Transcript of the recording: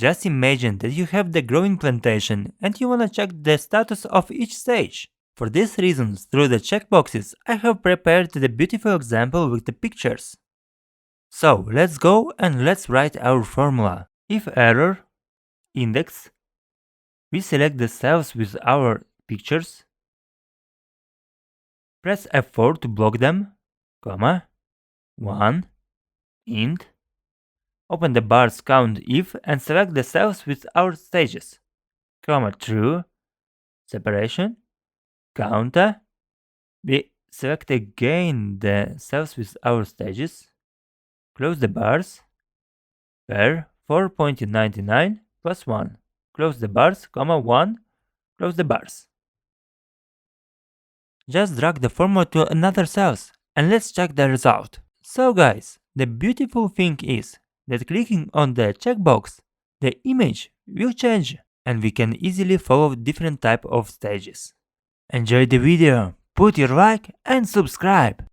Just imagine that you have the growing plantation and you wanna check the status of each stage. For these reasons, through the checkboxes, I have prepared the beautiful example with the pictures. So let's go and let's write our formula. If error, index, we select the cells with our pictures, press F4 to block them, comma, 1, int, open the bars count if and select the cells with our stages, comma, true, separation, counter, we select again the cells with our stages, close the bars, per 4.99 plus 1, close the bars, comma 1, close the bars. Just drag the formula to another cells and let's check the result. So guys, the beautiful thing is that clicking on the checkbox, the image will change and we can easily follow different type of stages. Enjoy the video, put your like and subscribe.